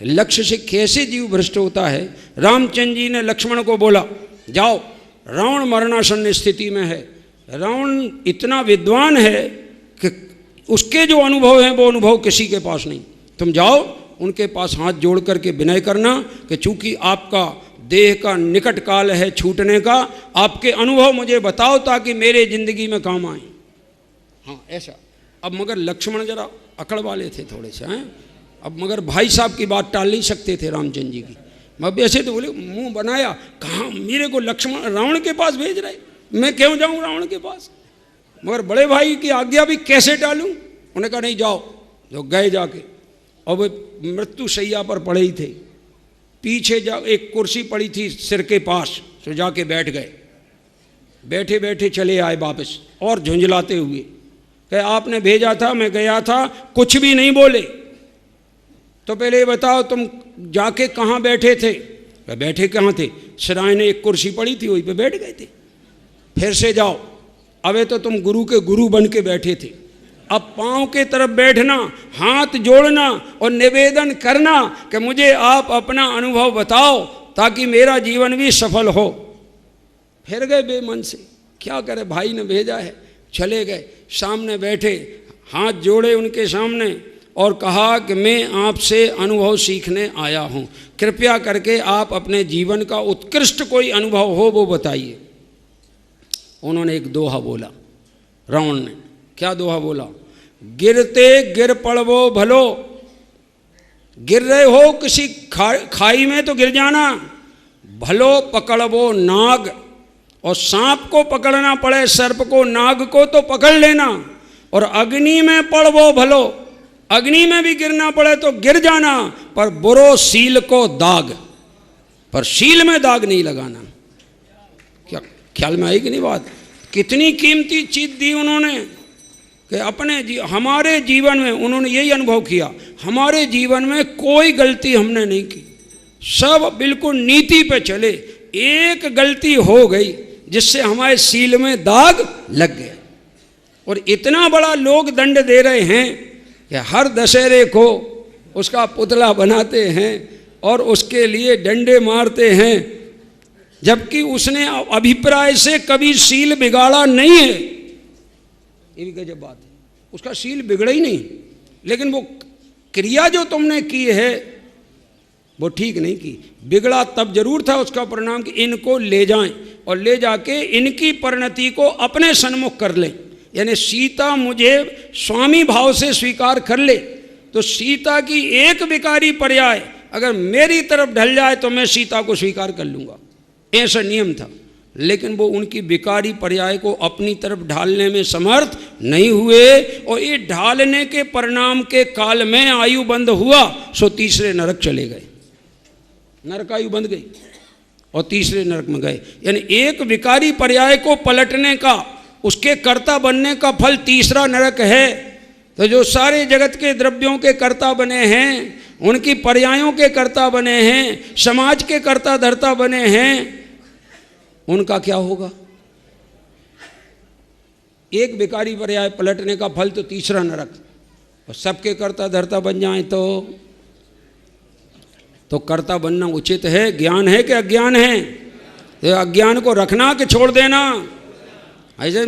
लक्ष्य से कैसे जीव भ्रष्ट होता है। रामचंद्र जी ने लक्ष्मण को बोला, जाओ, रावण मरणासन्न स्थिति में है। रावण इतना विद्वान है कि उसके जो अनुभव हैं वो अनुभव किसी के पास नहीं। तुम जाओ, उनके पास हाथ जोड़ करके विनय करना कि चूंकि आपका देह का निकट काल है छूटने का, आपके अनुभव मुझे बताओ ताकि मेरे जिंदगी में काम आए। हाँ, ऐसा। अब मगर लक्ष्मण जरा अकड़ वाले थे थोड़े से, हैं। अब मगर भाई साहब की बात टाल नहीं सकते थे रामचंद्र जी की। अब ऐसे तो बोले, मुंह बनाया, कहाँ मेरे को लक्ष्मण रावण के पास भेज रहे, मैं क्यों जाऊं रावण के पास। मगर बड़े भाई की आज्ञा भी कैसे टालूं। उन्होंने कहा नहीं, जाओ। जो गए जाके, और वे मृत्यु शैया पर पड़े ही थे। पीछे जा एक कुर्सी पड़ी थी सिर के पास, तो जाके बैठ गए। बैठे बैठे चले आए वापस, और झुंझलाते हुए कि आपने भेजा था, मैं गया था, कुछ भी नहीं बोले। तो पहले ये बताओ तुम जाके कहाँ बैठे थे। बैठे कहाँ थे, सराय ने एक कुर्सी पड़ी थी वहीं पे बैठ गए थे। फिर से जाओ, अबे तो तुम गुरु के गुरु बन के बैठे थे। अब पाँव के तरफ बैठना, हाथ जोड़ना और निवेदन करना कि मुझे आप अपना अनुभव बताओ ताकि मेरा जीवन भी सफल हो। फिर गए बेमन से, क्या करे, भाई ने भेजा है। चले गए, सामने बैठे, हाथ जोड़े उनके सामने और कहा कि मैं आपसे अनुभव सीखने आया हूँ, कृपया करके आप अपने जीवन का उत्कृष्ट कोई अनुभव हो वो बताइए। उन्होंने एक दोहा बोला, रावण ने। क्या दोहा बोला, गिरते गिर पड़वो भलो। गिर रहे हो किसी खाई में तो गिर जाना, भलो पकड़वो नाग। और सांप को पकड़ना पड़े, सर्प को, नाग को तो पकड़ लेना। और अग्नि में पड़वो भलो, अग्नि में भी गिरना पड़े तो गिर जाना, पर बुरो सील को दाग, पर सील में दाग नहीं लगाना। क्या ख्याल में आई कि नहीं बात। कितनी कीमती चीज दी उन्होंने कि अपने हमारे जीवन में उन्होंने यही अनुभव किया, हमारे जीवन में कोई गलती हमने नहीं की, सब बिल्कुल नीति पे चले। एक गलती हो गई जिससे हमारे सील में दाग लग गया। और इतना बड़ा लोग दंड दे रहे हैं कि हर दशहरे को उसका पुतला बनाते हैं और उसके लिए डंडे मारते हैं, जबकि उसने अभिप्राय से कभी सील बिगाड़ा नहीं है। ये भी गजब बात है, उसका सील बिगड़ा ही नहीं, लेकिन वो क्रिया जो तुमने की है वो ठीक नहीं की। बिगड़ा तब जरूर था उसका परिणाम कि इनको ले जाएं और ले जाके इनकी परिणति को अपने सन्मुख कर लें। यानी सीता मुझे स्वामी भाव से स्वीकार कर ले तो सीता की एक विकारी पर्याय अगर मेरी तरफ ढल जाए तो मैं सीता को स्वीकार कर लूँगा, ऐसा नियम था। लेकिन वो उनकी विकारी पर्याय को अपनी तरफ ढालने में समर्थ नहीं हुए, और ये ढालने के परिणाम के काल में आयु बंद हुआ, सो तीसरे नरक चले गए। नरक आयु बंद गई और तीसरे नरक में गए। यानी एक विकारी पर्याय को पलटने का, उसके कर्ता बनने का फल तीसरा नरक है। तो जो सारे जगत के द्रव्यों के कर्ता बने हैं, उनकी पर्यायों के कर्ता बने हैं, समाज के कर्ता धर्ता बने हैं, उनका क्या होगा। एक विकारी पर्याय पलटने का फल तो तीसरा नरक। और सबके कर्ता धर्ता बन जाए तो कर्ता बनना उचित है। ज्ञान है कि अज्ञान है, तो अज्ञान को रखना कि छोड़ देना। ऐसे